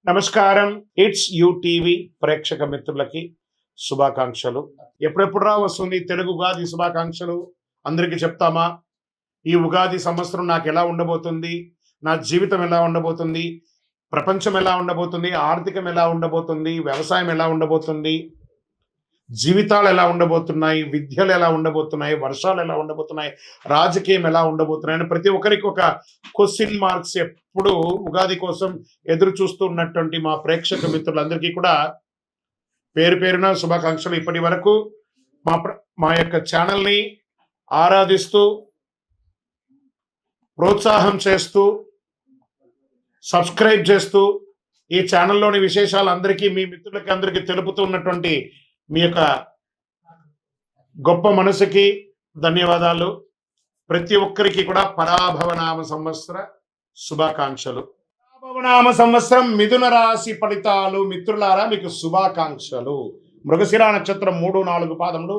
నమస్కారం. It's you TV ప్రేక్షక మిత్రులకి శుభాకాంక్షలు. ఎప్పుడెప్పుడు వస్తుంది తెలుగు ఉగాది శుభాకాంక్షలు అందరికీ చెప్తామా? ఈ ఉగాది సంవత్సరం నాకు ఎలా ఉండబోతుంది, నా జీవితం ఎలా ఉండబోతుంది, ప్రపంచం ఎలా ఉండబోతుంది, ఆర్థికం ఎలా ఉండబోతుంది, వ్యవసాయం ఎలా ఉండబోతుంది, జీవితాలు ఎలా ఉండబోతున్నాయి, విద్యలు ఎలా ఉండబోతున్నాయి, వర్షాలు ఎలా ఉండబోతున్నాయి, రాజకీయం ఎలా ఉండబోతున్నాయి అని ప్రతి ఒక్కరికి ఒక క్వశ్చన్ మార్క్స్ ఎప్పుడు ఉగాది కోసం ఎదురు చూస్తున్నటువంటి మా ప్రేక్షక మిత్రులందరికీ కూడా పేరు పేరున శుభాకాంక్షలు. ఇప్పటి వరకు మా యొక్క ఛానల్ని ఆరాధిస్తూ ప్రోత్సాహం చేస్తూ సబ్స్క్రైబ్ చేస్తూ ఈ ఛానల్లోని విశేషాలు అందరికీ మీ మిత్రులకి అందరికీ తెలుపుతున్నటువంటి మీ యొక్క గొప్ప మనసుకి ధన్యవాదాలు. ప్రతి ఒక్కరికి కూడా పరాభవనామ సంవత్సర శుభాకాంక్షలు. పరాభవనామ సంవత్సరం మిథున రాశి ఫలితాలు మిత్రులారా మీకు శుభాకాంక్షలు. మృగశిర నక్షత్రం 3, 4 పాదములు,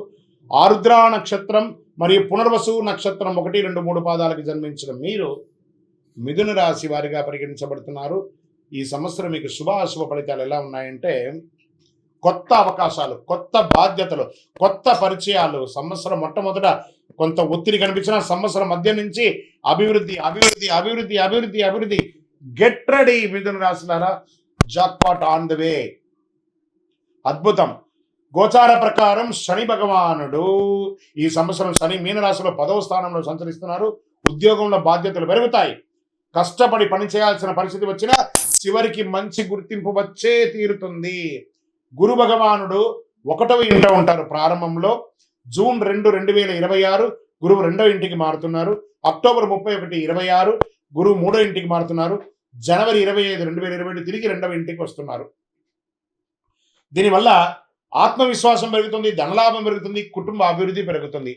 ఆరుద్ర నక్షత్రం మరియు పునర్వసు నక్షత్రం 1, 2, 3 పాదాలకు జన్మించిన మీరు మిథున రాశి వారిగా పరిగణించబడుతున్నారు. ఈ సంవత్సరం మీకు శుభాశుభ ఫలితాలు ఎలా ఉన్నాయంటే, కొత్త అవకాశాలు, కొత్త బాధ్యతలు, కొత్త పరిచయాలు. సంవత్సరం మొట్టమొదట కొంత ఒత్తిడి కనిపించిన సంవత్సరం మధ్య నుంచి అభివృద్ధి అభివృద్ధి అభివృద్ధి అభివృద్ధి అభివృద్ధి. గెట్ రెడీ మిథున రాశులారా, జాక్పాట్ ఆన్ ద వే. అద్భుతం. గోచార ప్రకారం శని భగవానుడు ఈ సంవత్సరం శని మీనరాశిలో 10వ స్థానంలో సంచరిస్తున్నారు. ఉద్యోగంలో బాధ్యతలు పెరుగుతాయి. కష్టపడి పని చేయాల్సిన పరిస్థితి వచ్చినా చివరికి మంచి గుర్తింపు వచ్చే తీరుతుంది. గురు భగవానుడు 1వ ఇంట ఉంటారు ప్రారంభంలో. జూన్ 2, 2026 గురువు 2వ ఇంటికి మారుతున్నారు. అక్టోబర్ 31, 26 గురువు 3వ ఇంటికి మారుతున్నారు. జనవరి 25, 2027 తిరిగి 2వ ఇంటికి వస్తున్నారు. దీనివల్ల ఆత్మవిశ్వాసం పెరుగుతుంది, ధనలాభం పెరుగుతుంది, కుటుంబ అభివృద్ధి పెరుగుతుంది.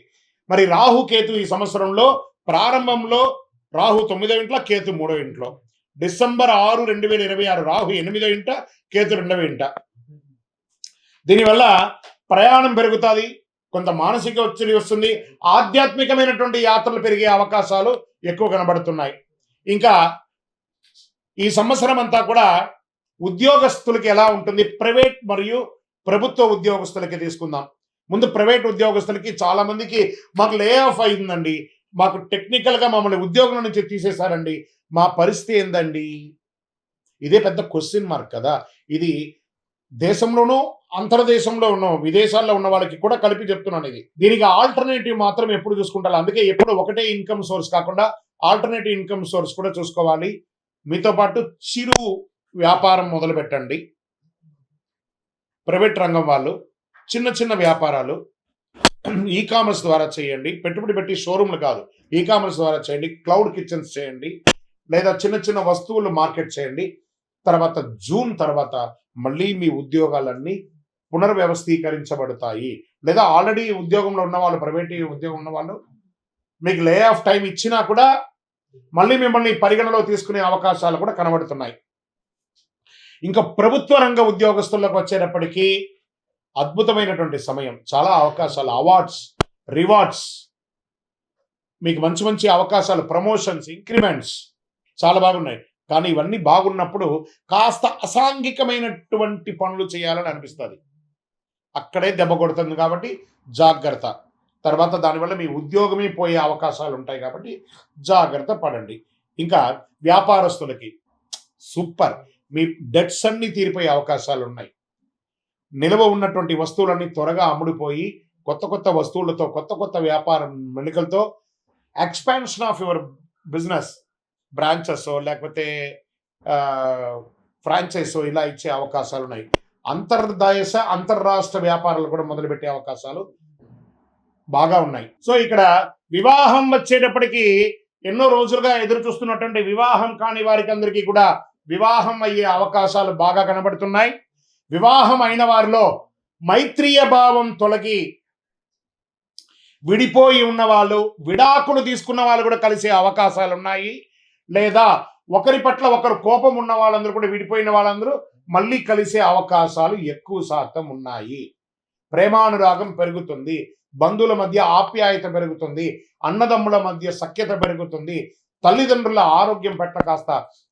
మరి రాహు కేతు ఈ సంవత్సరంలో ప్రారంభంలో రాహు 9వ ఇంట్లో, కేతు 3వ ఇంట్లో. డిసెంబర్ 6, 2026 రాహు 8వ ఇంట, కేతు 2వ ఇంట. దీనివల్ల ప్రయాణం పెరుగుతుంది, కొంత మానసిక ఒత్తిడి వస్తుంది, ఆధ్యాత్మికమైనటువంటి యాత్రలు పెరిగే అవకాశాలు ఎక్కువ కనబడుతున్నాయి. ఇంకా ఈ సంవత్సరం అంతా కూడా ఉద్యోగస్తులకి ఎలా ఉంటుంది, ప్రైవేట్ మరియు ప్రభుత్వ ఉద్యోగస్తులకి తీసుకుందాం. ముందు ప్రైవేట్ ఉద్యోగస్తులకి చాలా మందికి మాకు లే ఆఫ్ అయిందండి, మాకు టెక్నికల్గా మమ్మల్ని ఉద్యోగం నుంచి తీసేశారండి, మా పరిస్థితి ఏందండి? ఇదే పెద్ద క్వశ్చన్ మార్క్ కదా. ఇది దేశంలోనూ అంతర్దేశంలో ఉన్న విదేశాల్లో ఉన్న వాళ్ళకి కూడా కలిపి చెప్తున్నాను. దీనికి ఆల్టర్నేటివ్ మాత్రం ఎప్పుడు చూసుకుంటారు. అందుకే ఎప్పుడు ఒకటే ఇన్కమ్ సోర్స్ కాకుండా ఆల్టర్నేటివ్ ఇన్కమ్ సోర్స్ కూడా చూసుకోవాలి. మీతో పాటు చిరు వ్యాపారం మొదలు పెట్టండి. ప్రైవేట్ రంగం వాళ్ళు చిన్న చిన్న వ్యాపారాలు ఈ కామర్స్ ద్వారా చేయండి. పెట్టుబడి పెట్టి షోరూమ్లు కాదు, ఈ కామర్స్ ద్వారా చేయండి. క్లౌడ్ కిచెన్స్ చేయండి, లేదా చిన్న చిన్న వస్తువులు మార్కెట్ చేయండి. తర్వాత జూన్ తర్వాత మళ్ళీ మీ ఉద్యోగాలన్నీ పునర్వ్యవస్థీకరించబడతాయి. లేదా ఆల్రెడీ ఉద్యోగంలో ఉన్న వాళ్ళు, ప్రైవేట్ ఉద్యోగం ఉన్న వాళ్ళు మీకు లే ఆఫ్ టైం ఇచ్చినా కూడా మళ్ళీ మిమ్మల్ని పరిగణలో తీసుకునే అవకాశాలు కూడా కనబడుతున్నాయి. ఇంకా ప్రభుత్వ రంగ ఉద్యోగస్తులకు వచ్చేటప్పటికీ అద్భుతమైనటువంటి సమయం. చాలా అవకాశాలు, అవార్డ్స్, రివార్డ్స్, మీకు మంచి మంచి అవకాశాలు, ప్రమోషన్స్, ఇంక్రిమెంట్స్ చాలా బాగున్నాయి. కానీ ఇవన్నీ బాగున్నప్పుడు కాస్త అసాంఘికమైనటువంటి పనులు చేయాలని అనిపిస్తుంది. అక్కడే దెబ్బ కొడుతుంది. కాబట్టి జాగ్రత్త. తర్వాత దానివల్ల మీ ఉద్యోగమే పోయే అవకాశాలు ఉంటాయి. కాబట్టి జాగ్రత్త పడండి. ఇంకా వ్యాపారస్తులకి సూపర్, మీ డెట్స్ అన్ని తీరిపోయే అవకాశాలు ఉన్నాయి. నిల్వ ఉన్నటువంటి వస్తువులన్నీ త్వరగా అమ్ముడిపోయి కొత్త కొత్త వస్తువులతో, కొత్త కొత్త వ్యాపారం మెడికల్తో expansion of your business, branches లేకపోతే ఫ్రాంచైజ్ ఇలా ఇచ్చే అవకాశాలు ఉన్నాయి. అంతర్రాష్ట్ర వ్యాపారాలు కూడా మొదలుపెట్టే అవకాశాలు బాగా ఉన్నాయి. సో ఇక్కడ వివాహం వచ్చేటప్పటికి ఎన్నో రోజులుగా ఎదురు చూస్తున్నటువంటి వివాహం కాని వారికి అందరికీ కూడా వివాహం అయ్యే అవకాశాలు బాగా కనబడుతున్నాయి. వివాహం అయిన వారిలో మైత్రీయ భావం తొలగి విడిపోయి ఉన్న వాళ్ళు, విడాకులు తీసుకున్న వాళ్ళు కూడా కలిసే అవకాశాలు ఉన్నాయి. లేదా ఒకరి పట్ల ఒకరు కోపం ఉన్న వాళ్ళందరూ కూడా, విడిపోయిన వాళ్ళందరూ మళ్ళీ కలిసే అవకాశాలు ఎక్కువ శాతం ఉన్నాయి. ప్రేమానురాగం పెరుగుతుంది, బంధువుల మధ్య ఆప్యాయత పెరుగుతుంది, అన్నదమ్ముల మధ్య సఖ్యత పెరుగుతుంది. తల్లిదండ్రుల ఆరోగ్యం పట్ల కాస్త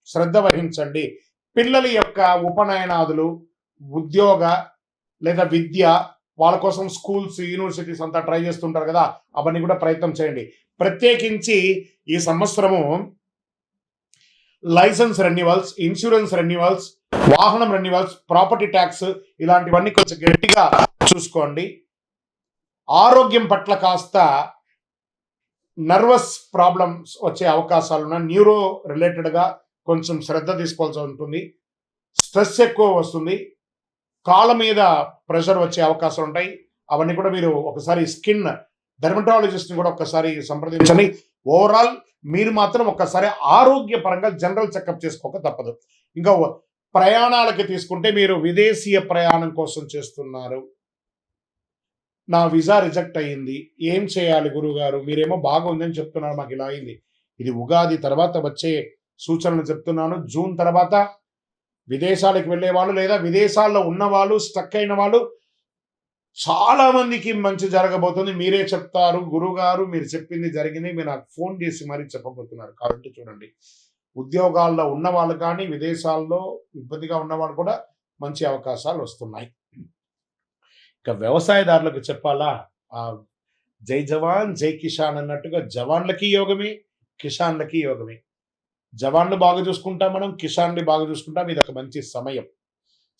శ్రద్ధ వహించండి. పిల్లల యొక్క ఉపనయనాదులు, ఉద్యోగ లేదా విద్య, వాళ్ళ కోసం స్కూల్స్, యూనివర్సిటీస్ అంతా ట్రై చేస్తుంటారు కదా, అవన్నీ కూడా ప్రయత్నం చేయండి. ప్రత్యేకించి ఈ సంవత్సరము లైసెన్స్ రెన్యువల్స్, ఇన్సూరెన్స్ రెన్యువల్స్, వాహనం రెన్యువల్స్, ప్రాపర్టీ ట్యాక్స్ ఇలాంటివన్నీ కొంచెం గట్టిగా చూసుకోండి. ఆరోగ్యం పట్ల కాస్త నర్వస్ ప్రాబ్లమ్స్ వచ్చే అవకాశాలు ఉన్నాయి. న్యూరో రిలేటెడ్గా కొంచెం శ్రద్ధ తీసుకోవాల్సి ఉంటుంది. స్ట్రెస్ ఎక్కువ వస్తుంది. కాళ్ళ మీద ప్రెషర్ వచ్చే అవకాశాలు ఉంటాయి. అవన్నీ కూడా మీరు ఒకసారి స్కిన్ డెర్మటాలజిస్ట్ని కూడా ఒకసారి సంప్రదించండి. ఓవరాల్ మీరు మాత్రం ఒక్కసారి ఆరోగ్యపరంగా జనరల్ చెకప్ చేసుకోక తప్పదు. ఇంకా ప్రయాణాలకి తీసుకుంటే మీరు విదేశీయ ప్రయాణం కోసం చేస్తున్నారు, నా వీసా రిజెక్ట్ అయ్యింది, ఏం చేయాలి గురుగారు? మీరేమో బాగుందని చెప్తున్నారు, మాకు ఇలా అయింది. ఇది ఉగాది తర్వాత వచ్చే సూచనలు చెప్తున్నాను. జూన్ తర్వాత విదేశాలకు వెళ్ళే వాళ్ళు లేదా విదేశాల్లో ఉన్న వాళ్ళు, స్టక్ అయిన వాళ్ళు చాలా మందికి మంచి జరగబోతుంది. మీరే చెప్తారు, గురుగారు మీరు చెప్పింది జరిగింది, మీరు నాకు ఫోన్ చేసి మరీ చెప్పబోతున్నారు. కాబట్టి చూడండి, ఉద్యోగాల్లో ఉన్న వాళ్ళు కానీ విదేశాల్లో ఇబ్బందిగా ఉన్నవాళ్ళు కూడా మంచి అవకాశాలు వస్తున్నాయి. ఇక వ్యవసాయదారులకు చెప్పాలా, ఆ జై జవాన్ జై కిసాన్ అన్నట్టుగా జవాన్లకి యోగమే, కిసాన్లకి యోగమే. జవాన్లు బాగా చూసుకుంటాం, మనం కిసాన్ని బాగా చూసుకుంటాం. ఇది ఒక మంచి సమయం,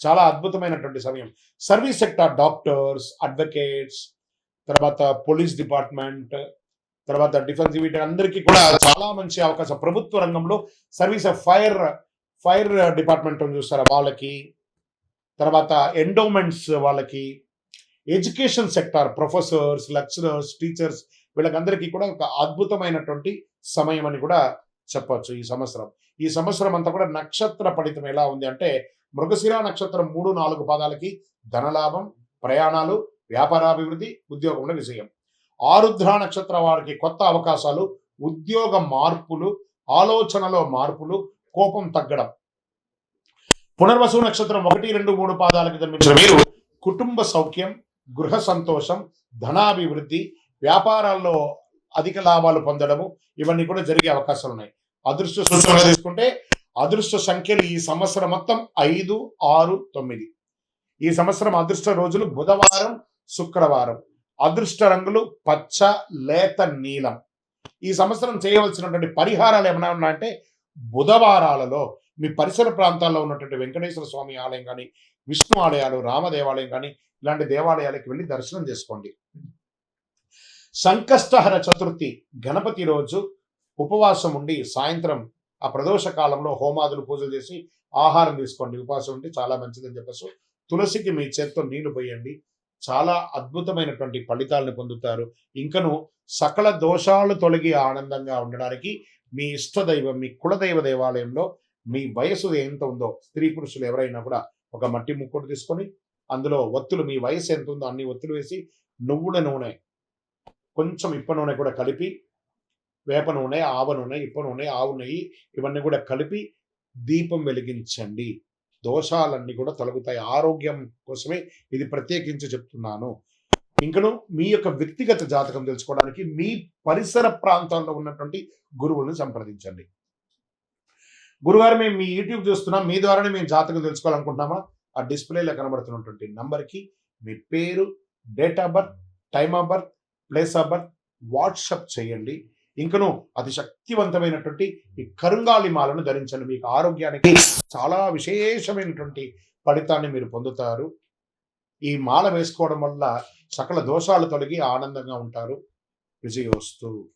చాలా అద్భుతమైనటువంటి సమయం. సర్వీస్ సెక్టార్, డాక్టర్స్, అడ్వకేట్స్, తర్వాత పోలీస్ డిపార్ట్మెంట్, తర్వాత డిఫెన్స్, వీటి అందరికీ కూడా చాలా మంచి అవకాశం. ప్రభుత్వ రంగంలో సర్వీస్ ఫైర్ డిపార్ట్మెంట్ చూస్తారా వాళ్ళకి, తర్వాత ఎండోమెంట్స్ వాళ్ళకి, education sector, professors, lecturers, teachers, వీళ్ళకందరికీ కూడా ఒక అద్భుతమైనటువంటి సమయం అని కూడా చెప్పొచ్చు. ఈ సంవత్సరం అంతా కూడా నక్షత్ర ఫలితం ఎలా ఉంది అంటే, మృగశిర నక్షత్రం 3-4 పాదాలకి ధనలాభం, ప్రయాణాలు, వ్యాపారాభివృద్ధి, ఉద్యోగంలో విజయం. ఆరుద్ర నక్షత్ర వారికి కొత్త అవకాశాలు, ఉద్యోగ మార్పులు, ఆలోచనలో మార్పులు, కోపం తగ్గడం. పునర్వసు నక్షత్రం 1, 2, 3 పాదాలకి జన్మించిన మీరు కుటుంబ సౌఖ్యం, గృహ సంతోషం, ధనాభివృద్ధి, వ్యాపారాల్లో అధిక లాభాలు పొందడము, ఇవన్నీ కూడా జరిగే అవకాశాలు ఉన్నాయి. అదృష్ట సూచనగా తీసుకుంటే అదృష్ట సంఖ్యలు ఈ సంవత్సరం మొత్తం 5, 6, 9. ఈ సంవత్సరం అదృష్ట రోజులు బుధవారం, శుక్రవారం. అదృష్ట రంగులు పచ్చ, లేత నీలం. ఈ సంవత్సరం చేయవలసినటువంటి పరిహారాలు ఏమైనా ఉన్నాయంటే, బుధవారాలలో మీ పరిసర ప్రాంతాల్లో ఉన్నటువంటి వెంకటేశ్వర స్వామి ఆలయం కానీ, విష్ణు ఆలయాలు, రామ దేవాలయం కానీ, ఇలాంటి దేవాలయాలకు వెళ్ళి దర్శనం చేసుకోండి. సంకష్టహర చతుర్థి గణపతి రోజు ఉపవాసం ఉండి సాయంత్రం ఆ ప్రదోష కాలంలో హోమాదులు, పూజలు చేసి ఆహారం తీసుకోండి. ఉపవాసం ఉంటే చాలా మంచిదని చెప్పేసి తులసికి మీ చేత్తో నీళ్లు పోయండి. చాలా అద్భుతమైనటువంటి ఫలితాలను పొందుతారు. ఇంకను సకల దోషాలు తొలగి ఆనందంగా ఉండడానికి మీ ఇష్టదైవం, మీ కులదైవ దేవాలయంలో మీ వయసు ఎంత ఉందో, స్త్రీ పురుషులు ఎవరైనా కూడా ఒక మట్టి ముక్కుడు తీసుకొని అందులో ఒత్తులు, మీ వయసు ఎంత ఉందో అన్ని ఒత్తులు వేసి, నువ్వుల నూనె, కొంచెం ఇప్ప నూనె కూడా కలిపి, వేప నూనె, ఆవ నూనె, ఇప్ప నూనె, ఆవు నెయ్యి, ఇవన్నీ కూడా కలిపి దీపం వెలిగించండి. దోషాలన్నీ కూడా తొలగుతాయి. ఆరోగ్యం కోసమే ఇది ప్రత్యేకించి చెప్తున్నాను. ఇంకను మీ యొక్క వ్యక్తిగత జాతకం తెలుసుకోవడానికి మీ పరిసర ప్రాంతాల్లో ఉన్నటువంటి గురువులను సంప్రదించండి. గురుగారు, మేము మీ యూట్యూబ్ చూస్తున్నాం, మీ ద్వారానే మేము జాతకం తెలుసుకోవాలనుకుంటున్నామా? ఆ డిస్ప్లేలో కనబడుతున్నటువంటి నంబర్కి మీ పేరు, date of birth, time of birth, place of birth WhatsApp చేయండి. ఇంకను అతి శక్తివంతమైనటువంటి ఈ కరుంగాలి మాలను ధరించండి. మీకు ఆరోగ్యానికి చాలా విశేషమైనటువంటి ఫలితాన్ని మీరు పొందుతారు. ఈ మాల వేసుకోవడం వల్ల సకల దోషాలు తొలగి ఆనందంగా ఉంటారు. విజయోస్తు.